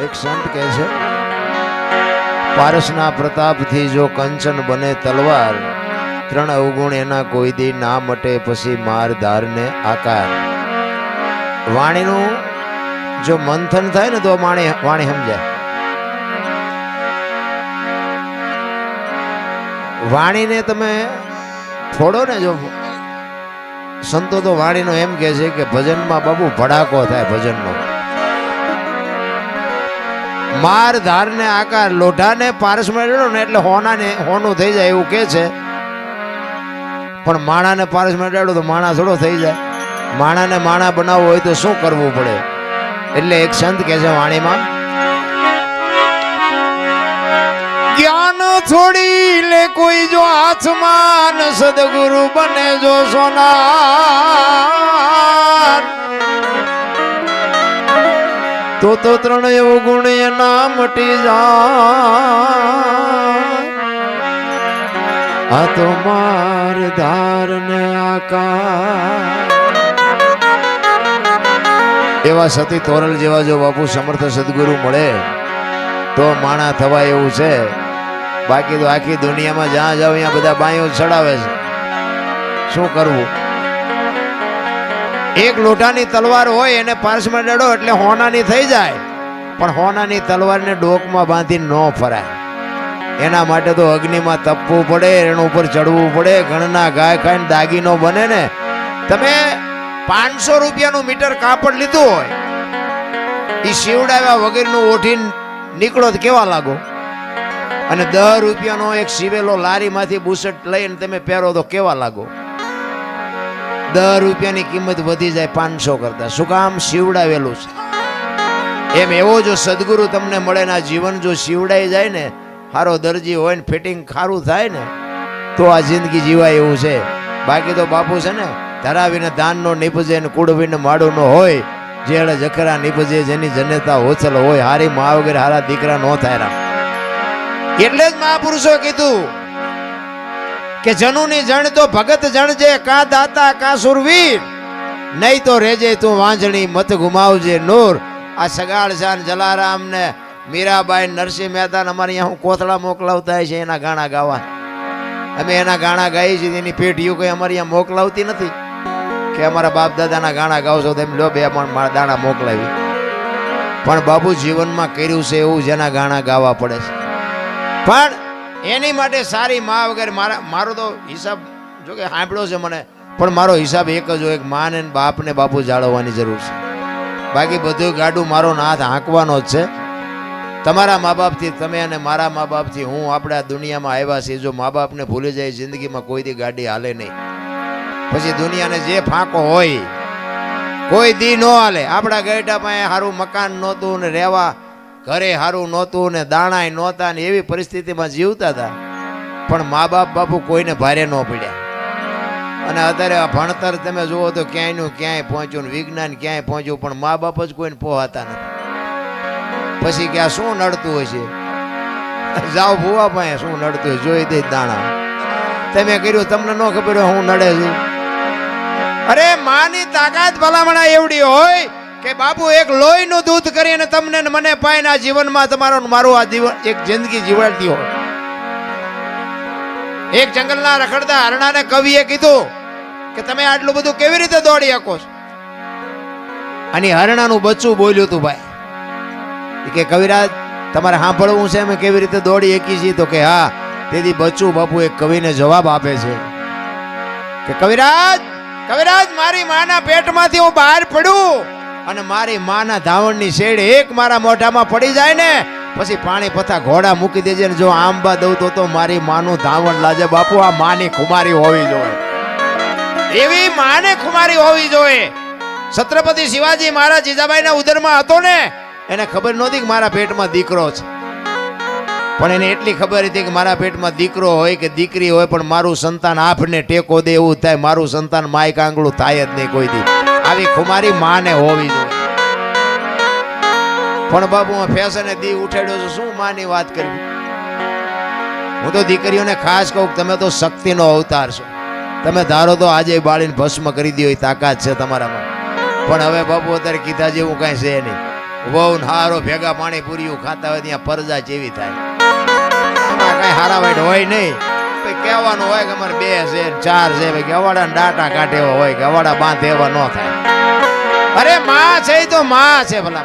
એક સંત કહે છે, પારસના પ્રતાપથી જો કંચન બને તલવાર, ત્રણ અવગુણ એના કોઈ દી ના મટે, પછી માર ધારને આકાર. વાણીનું જો મંથન થાય ને તો વાણી સમજાય. વાણીને તમે ફોડો ને, જો સંતો તો વાણીનો એમ કે છે કે ભજનમાં બાબુ ભડાકો થાય. ભજનનો માર ધારને આકાર. લોઢાને પારસમાં રેડો ને એટલે હોનું થઈ જાય એવું કે છે, પણ માણાને પારસમાં રેડો તો માણા થોડો થઈ જાય. માણાને માણા બનાવવો હોય તો શું કરવું પડે? એટલે એક સંત કે છે વાણીમાં, જ્ઞાન છોડી લે કોઈ જો હાથમાં, સદગુરુ બને જો સોનાર, તો ત્રણ એવું ગુણ એના મટી જાય. આ તો માર ધાર ને આકાર. એવા સતી તોરલ જેવા જો બાપુ સમર્થ સદગુરુ મળે તો માણા થવાય એવું છે. બાકી તો આખી દુનિયામાં જ્યાં જાવ ત્યાં બધા બાયો ચડાવે છે. શું કરવું? એક લોઢાની તલવાર હોય એને પારસમાં ડડો એટલે હોનાની થઈ જાય, પણ હોનાની તલવારને ડોકમાં બાંધી ન ફરાય. એના માટે તો અગ્નિમાં તપવું પડે, એના ઉપર ચડવું પડે. ઘણના ગાય ખાઈને દાગીનો બને ને. તમે 500 રૂપિયાનું મીટર કાપડ લીધું હોય, એ શિવડાવ્યા વગરનું ઓઠીને નીકળો તો કેવા લાગો? અને 10 રૂપિયાનો એક સીવેલો લારીમાંથી બુશર્ટ લઈને તમે પહેરો તો કેવા લાગો? 10 રૂપિયાની કિંમત વધી જાય 500 કરતા. શું કામ? શિવડાવેલું છે. એમ એવો જો સદગુરુ તમને મળે ને, આ જીવન જો શિવડાઈ જાય ને, સારો દરજી હોય ને, ફિટિંગ ખારું થાય ને, તો આ જિંદગી જીવાય એવું છે. બાકી તો બાપુ છે ને, ધરાવીને ધાન નો નીપજે ને કુડવીને માડું નો હોય, જેડે જખરા નીપજે જેની જનેતા હોચલ હોય, હારી મા વગર હારા દીકરા નો થાય. એટલે જ મહાપુરુષો કીધું કે જનુની જણ તો ભગત જણજે, કા દાતા કા સુરવીર, નહીં તો રેજે તું વાંજણી મત ગુમાવજે નૂર. આ સગાળ શાન જલારામ ને મીરાબાઈ નરસિંહ મહેતા અમારે અહીંયા હું કોથળા મોકલાવતા છે એના ગાણા ગાવા. અમે એના ગાણા ગાઈએ છીએ, એની પેઢીઓ કઈ અમારે અહીંયા મોકલાવતી નથી કે અમારા બાપ દાદાના ગાણા ગાવશો તો એમ લો 2 મારા દાણા મોકલાવી. પણ બાપુ જીવનમાં કર્યું છે એવું જેના ગાણા ગાવા પડે છે. પણ એની માટે સારી મા વગર મારો તો હિસાબ જો કે સાંભળ્યો છે મને, પણ મારો હિસાબ એક જ હોય, મા ને બાપ ને બાપુ જાળવવાની જરૂર છે. બાકી બધું ગાડું મારો હાથ હાંકવાનો જ છે. તમારા મા બાપથી તમે અને મારા મા બાપથી હું આપણે આ દુનિયામાં આવ્યા છીએ. જો મા બાપને ભૂલી જાય જિંદગીમાં કોઈ દી ગાડી હાલે નહીં. પછી દુનિયાને જે ફાંકો હોય કોઈ દી ન હાલે. આપણા ગઈઢા પાસે સારું મકાન નહોતું ને રહેવા ઘરે સારું નહોતું ને દાણાય નહોતા ને એવી પરિસ્થિતિમાં જીવતા હતા, પણ મા બાપ બાપુ કોઈને ભારે ન પડ્યા. અને અત્યારે આ ભણતર તમે જુઓ તો ક્યાંયનું ક્યાંય પહોંચ્યું ને વિજ્ઞાન ક્યાંય પહોંચ્યું, પણ મા બાપ જ કોઈને પહોંચતા નથી. પછી કે આ શું નડતું હોય છે? જાઓ ભૂવા પાસે શું નડતું હોય જોઈ દે દાણા. તમે કર્યું તમને ન ખબર હોય હું નડે છે. અરે માની તાકાત ભલામણા એવડી હોય કે બાપુ એક લોહીનું દૂધ કરીને તમને મને પાઈને આ જીવનમાં તમારો મારું આ જીવન એક જિંદગી જીવાડતી હોય. એક જંગલના રખડતા હરણાને કવિએ કીધું કે તમે આટલું બધું કેવી રીતે દોડી શકો છો? અને હરણાનું બચ્ચું બોલ્યું હતું ભાઈ કે કવિરાજ તમારે સાંભળવું છે અમે કેવી રીતે દોડી શકી છીએ? તો કે હા. તેથી બચ્ચું બાપુ એક કવિને જવાબ આપે છે કે કવિરાજ મારી માના પેટમાંથી હું બહાર પડું અને મારી માના ધાવણની શેડ એક મારા મોઢામાં પડી જાય ને, પછી પાણી પથા ઘોડા મૂકી દેજે ને જો આંબા દઉં તો મારી માનું ધાવણ લાજે. બાપુ આ માની ખુમારી હોવી જોઈએ, એવી માને ખુમારી હોવી જોઈએ. છત્રપતિ શિવાજી મહારાજ જીજાબાઈના ઉદરમાં હતો ને, એને ખબર નહોતી કે મારા પેટમાં દીકરો છે, પણ એને એટલી ખબર હતી કે મારા પેટમાં દીકરો હોય કે દીકરી હોય, પણ મારું સંતાન આપને ટેકો દે એવું થાય, મારું સંતાન માય કાંગળું થાય જ નહીં કોઈ દી. આવી ખુમારી માને હોવી જોઈએ. પણ બાબુ ફેશને દી ઉઠાડ્યો છે, શું માની વાત કરવી? હું તો દીકરીઓને ખાસ કહું તમે તો શક્તિનો અવતાર છો. તમે ધારો તો આજે બાળીને ભસ્મ કરી દો એ તાકાત છે તમારામાં, પણ હવે બાપુ અત્યારે કીધા જેવું કાંઈ છે નહીં. વહુ ને હારો ભેગા પાણી પૂરીયું ખાતા હોય ત્યાં પરજા જેવી થાય. એમાં કઈ હારા વાઈટ હોય નહીં. કહેવાનું હોય કે અમારે 2 છે 4 છે, ગવાડા ડાટા કાઢે એવા હોય, ગવાડા બાંધે એવા ન થાય. અરે માં છે તો માં છે. ભલા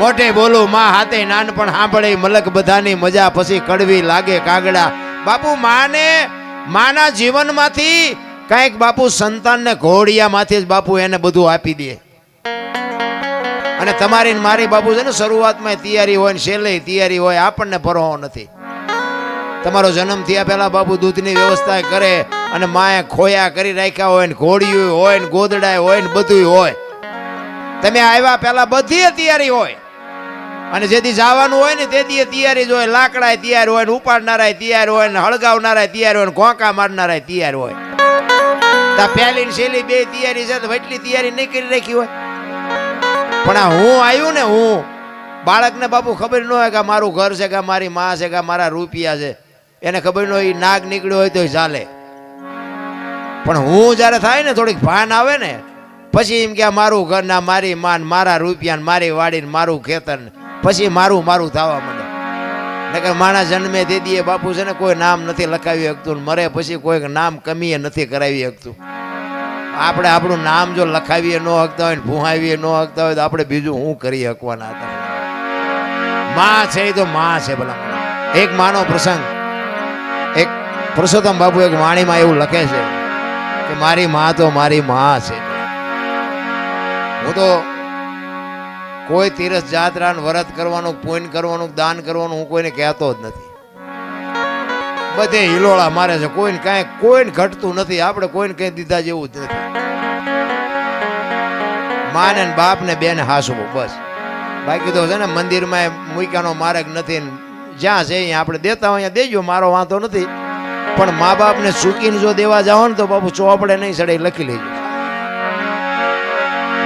મોટે બોલું માં હાથે નાનપણ સાંભળે મલક બધાની મજા, પછી કડવી લાગે કાગડા. બાપુ માના જીવનમાંથી કઈક બાપુ સંતાનને ઘોડિયામાંથી જ બાપુ એને બધું આપી દે. અને તમારી ને મારી બાપુ છે ને શરૂઆતમાં તૈયારી હોય ને છેલ્લે તૈયારી હોય, આપણને પરવાહ નથી. તમારો જન્મ થયા પહેલા બાપુ દૂધની વ્યવસ્થા કરે અને માએ ખોયા કરી રાખ્યા હોય ને ઘોડિયું હોય ને ગોદડા હોય ને બધું હોય. તમે આવ્યા પહેલા બધી તૈયારી હોય અને જેથી જવાનું હોય ને તેથી તૈયારી જ હોય. લાકડા તૈયાર હોય ને ઉપાડનારા તૈયાર હોય ને હળગાવનારા તૈયાર હોય ને ઘોંકા મારનારા તૈયાર હોય. તા પહેલી ને છેલ્લી 2 તૈયારી છે તો એટલી તૈયારી નહીં કરી રાખી હોય. પણ આ હું આવ્યું ને, હું બાળકને બાપુ ખબર ન હોય કે મારું ઘર છે કે મારી માં છે કે મારા રૂપિયા છે. એને ખબર ન હોય નાગ નીકળ્યો હોય તો ચાલે. પણ હું જયારે થાય ને થોડીક ભાન આવે ને પછી એમ કે મારું ઘર ના મારી માન મારા રૂપિયા મારી વાડી મારું ખેતર, પછી મારું થવા માંડે. નકર માણા જન્મે દે દીએ બાપુ છે ને કોઈ નામ નથી લખાવી શકતું, મરે પછી કોઈ નામ કમીએ નથી કરાવી શકતું. આપણે આપણું નામ જો લખાવીએ ન શકતા હોય ને ભૂહાવીએ ન શકતા હોય તો આપણે બીજું શું કરી શકવાના હતા. માં છે એ તો માં છે. ભલા એક માનો પ્રસંગ, એક પુરુષોત્તમ બાપુ એક વાણીમાં એવું લખે છે કે મારી માં તો મારી માં છે. હું તો કોઈ તીરથ જાત્રા વ્રત કરવાનું, પુણ્ય કરવાનું, દાન કરવાનું હું કોઈને કહેતો જ નથી. બધે હિલોળા મારે છે. કોઈને ઘટતું નથી. આપણે કોઈને કઈ દીધા જેવું જ નથી. માને ને બાપ ને બેને હાસવું બસ. બાકી તો છે ને મંદિરમાં મૂક્યાનો માર્ગ નથી. જ્યાં છે અહીંયા આપણે દેતા હોય દેજો, મારો વાંધો નથી. પણ મા બાપને ચૂકીને જો દેવા જાઓ ને તો બાપુ ચોપડે નહીં સડે લખી લેજો.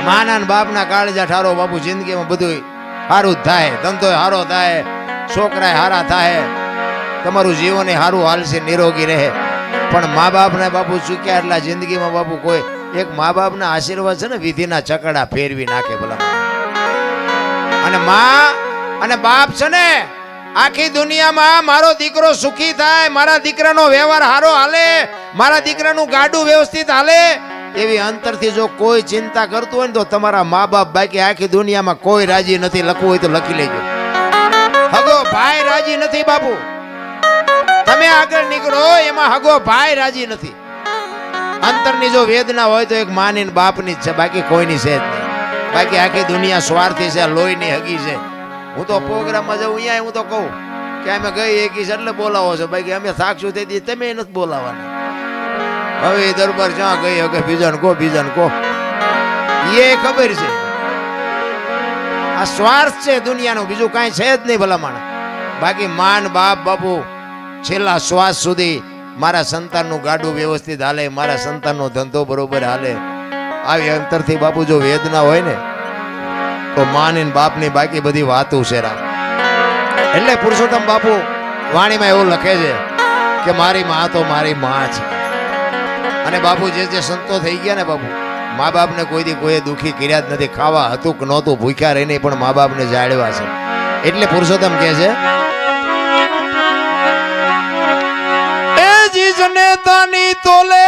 માના ને બાપના કાળજા ઠારો બાપુ જિંદગીમાં બધું સારું જ થાય. ધંધો સારો થાય, છોકરા સારા થાય, તમારું જીવન સારું હાલશે, નિરોગી રહે. પણ મા બાપને બાપુ ચૂક્યા એટલા જિંદગીમાં બાપુ કોઈ એક મા બાપના આશીર્વાદ છે ને વિધિના ચકડા ફેરવી નાખે. ભલા અને મા અને બાપ છે ને આખી દુનિયામાં મારો દીકરો સુખી થાય, મારા દીકરાનો વ્યવહાર સારો હાલે, મારા દીકરાનું ગાડું વ્યવસ્થિત હાલે, એવી અંતરથી જો કોઈ ચિંતા કરતું હોય ને તો તમારા મા બાપ. બાકી આખી દુનિયામાં કોઈ રાજી નથી. લખવું હોય તો લખી લેજો. હગો ભાઈ રાજી નથી બાપુ. તમે આગળ નીકળો એમાં હગો ભાઈ રાજી નથી. અંતરની જો વેદના હોય તો એક માની બાપની જ છે, બાકી કોઈની છે જ નહીં. બાકી આખી દુનિયા સ્વાર્થી છે, લોહીની હગી છે. હું તો પ્રોગ્રામમાં જાઉં અહીંયા હું તો કહું કે અમે ગઈ એકી એટલે બોલાવો છો, બાકી અમે થાકશું તેથી તમે નથી બોલાવાના. હવે એ દરબાર જ્યાં ગઈ હવે બીજાને કહો એ ખબર છે. આ સ્વાર્થ છે દુનિયાનું, બીજું કાંઈ છે જ નહીં ભલામણ. બાકી માન બાપ બાપુ છેલ્લા શ્વાસ સુધી મારા સંતાનનું ગાડું વ્યવસ્થિત હાલે, મારા સંતાનનો ધંધો બરોબર હાલે. આવી અંતરથી બાપુ જો વેદના હોય ને તો માની બાપની બાકી બધી વાતો છે રામ. એટલે પુરુષોત્તમ બાપુ વાણીમાં એવું લખે છે કે મારી માં તો મારી માં છે. અને બાપુ જે સંતો થઈ ગયા ને બાપુ, મા બાપને કોઈ દી કોઈ દુખી કર્યા જ નથી. ખાવા હતું કે નહોતું ભૂખ્યા રહીને પણ મા બાપને જાળવા છે. એટલે પુરુષોત્તમ કહે છે એ જી જનેતાની તોલે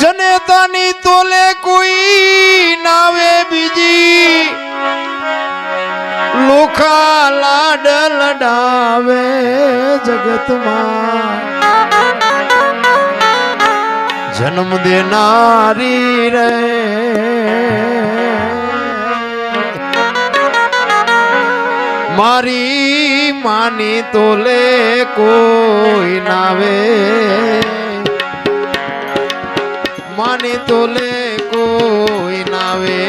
જનેતાની તોલે કોઈ નાવે બીજી, લોખા લાડ લડાવે જગતમાં, જન્મ દેનારી રે મારી માની તોલે કોઈ નાવે, માની તોલે કોઈ નાવે.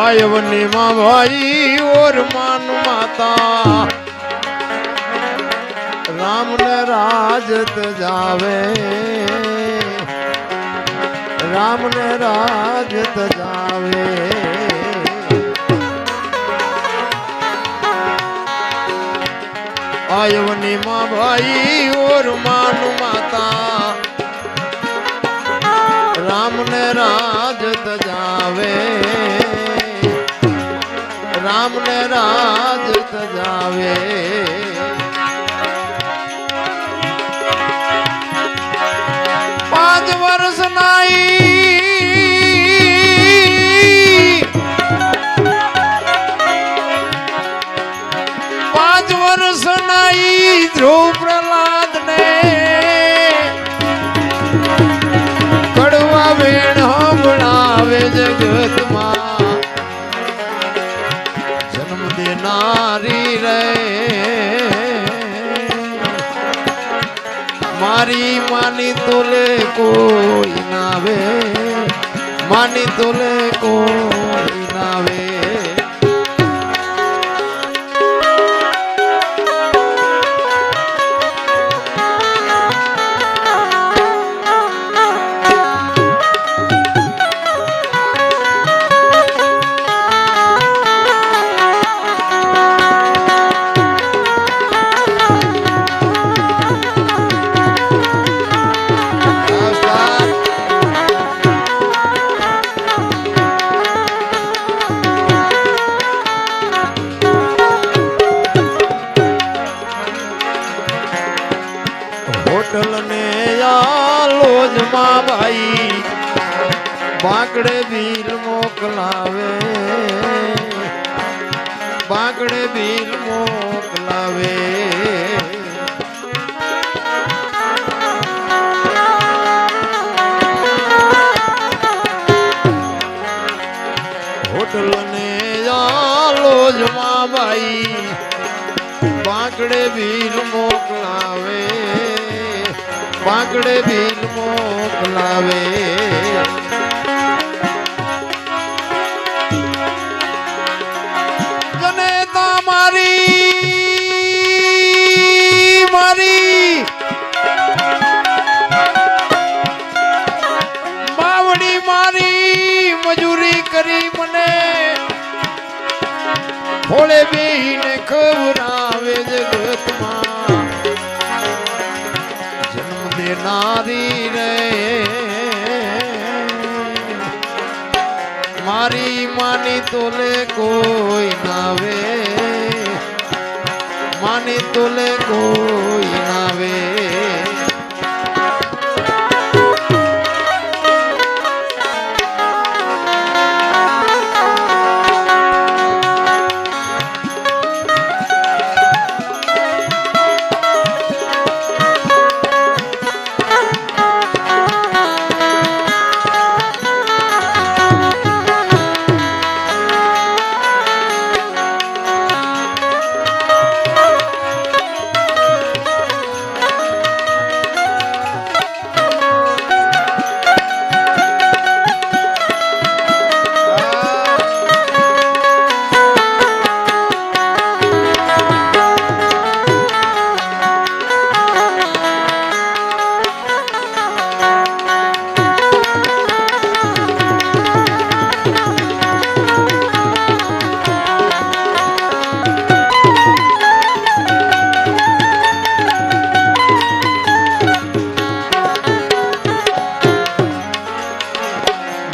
आयवनी माँ भाई और मान माता राम ने राजत जावे राम ने राजत जावे आयवनी माँ भाई और मान माता राम ने राजत जावे राम ने राजत जावे 5 વર્ષ नाई 5 વર્ષ नाई ध्रुव प्रहलाद ने कड़वा वेण संभळावे जगत मां जन्म देनारी रे मारी मानी तोले कोई नावे मानी तोले कोई नावे होटल ने लोज माँ भाई बाकड़े भील मोकलावे बाकड़े भील मोकलावे होटल ने लोज माँ भाई बाकड़े भील मोकलावे बाकड़े भील मोकलावे जनेता मारी मारी बावड़ी मारी मजूरी करी मने भोले बेहीने खबरावे जगत मां नारी रे मारी मानी तोले कोई नावे मानी तोले कोई नावे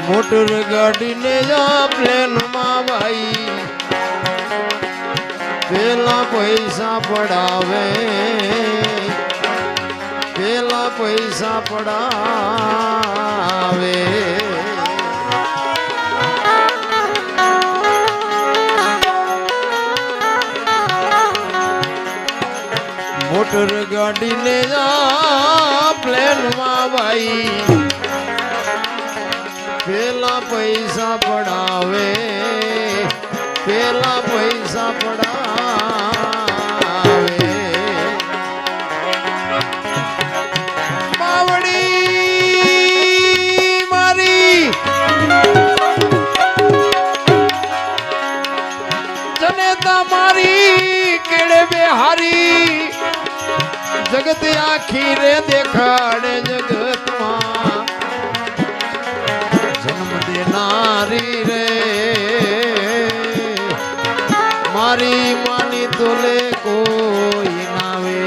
मोटर गाड़ी ने जा प्लेन माँ भाई पेला पैसा पड़ावे पेला पैसा पड़ावे मोटर गाड़ी ने जा प्लेन माँ भाई पेला पैसा पड़ावे पेला पैसा पड़ावे बावड़ी જગત આખી રે દેખાડે જગતમાં જન્મ દેનારી રે મારી માની તોલે કોઈ નાવે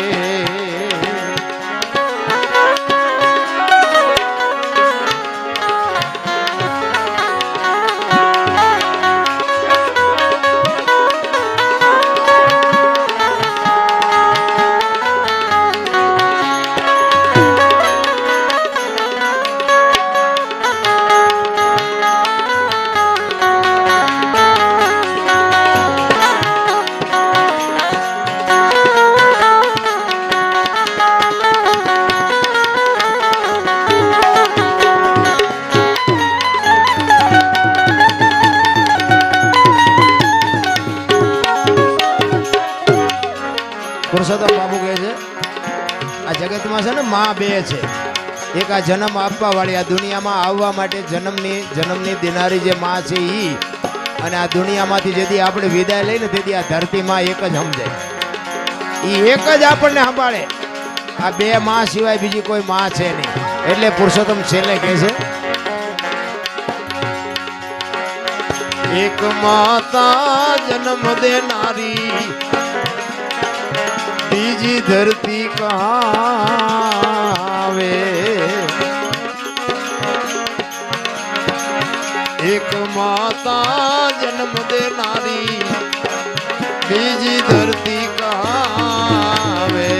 પુરુષોત્તમ બાપુ કહે છે આ જગતમાં છે ને માં બે છે. એક આ જન્મ આપવા વાળી, આ દુનિયામાં આવવા માટે જન્મની દેનારી જે માં છે ઈ, અને આ દુનિયામાંથી જેથી આપણે વિદાય લઈને તેથી આ ધરતીમાં એક જ સમજાય, ઈ એક જ આપણને સંભાળે. આ બે માં સિવાય બીજી કોઈ માં છે નહીં. એટલે પુરુષોત્તમ છેલ્લે કહે છે એક માતા જન્મ દેનારી બીજી ધરતી કહાવે. એક માતા જન્મ દેનારી બીજી ધરતી કહાવે.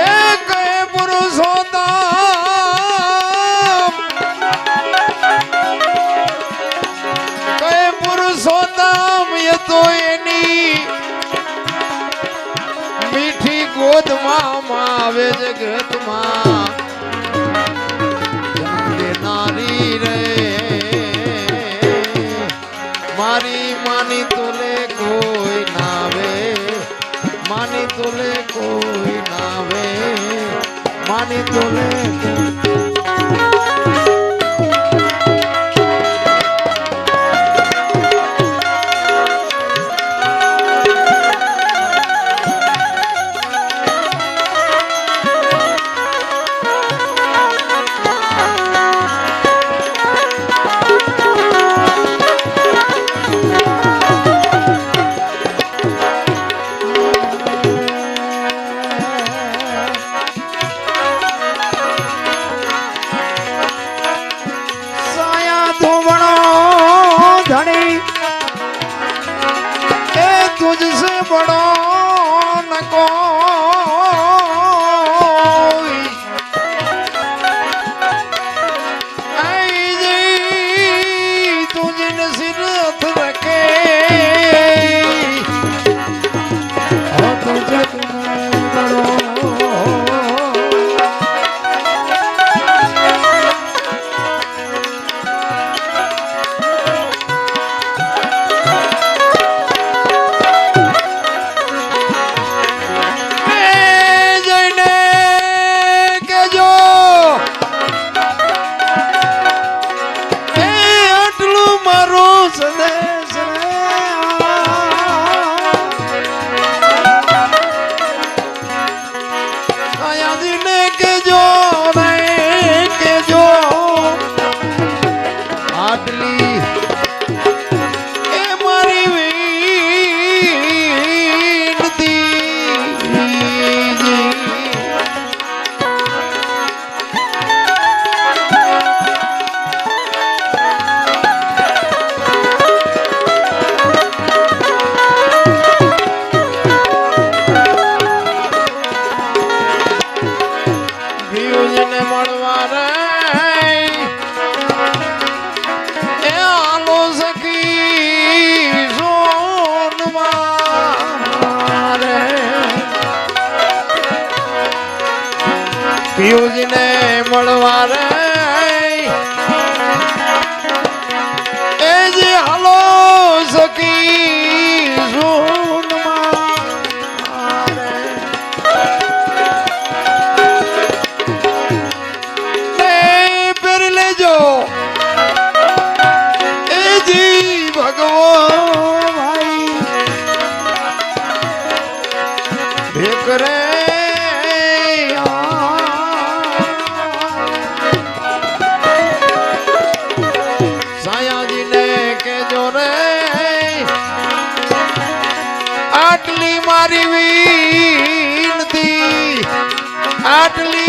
એક પુરુષોત્તમ પુરુષોત્તમ એ તો એની મીઠી ગોદમાં આવે જગતમાં જન્મ દેનારી રે મારી માની તોલે કોઈ નાવે. માની તોલે કોઈ નાવે. માની તોલે तुझसे बड़ो न कोई. आई जी तुझने सिरत रखे तुझे बड़ो પિયુષને મળવા રે એ જે હાલો સખી સોનમાં રે પેર લેજો એ જી ભગવો ભાઈ મારી વિનતી આટલી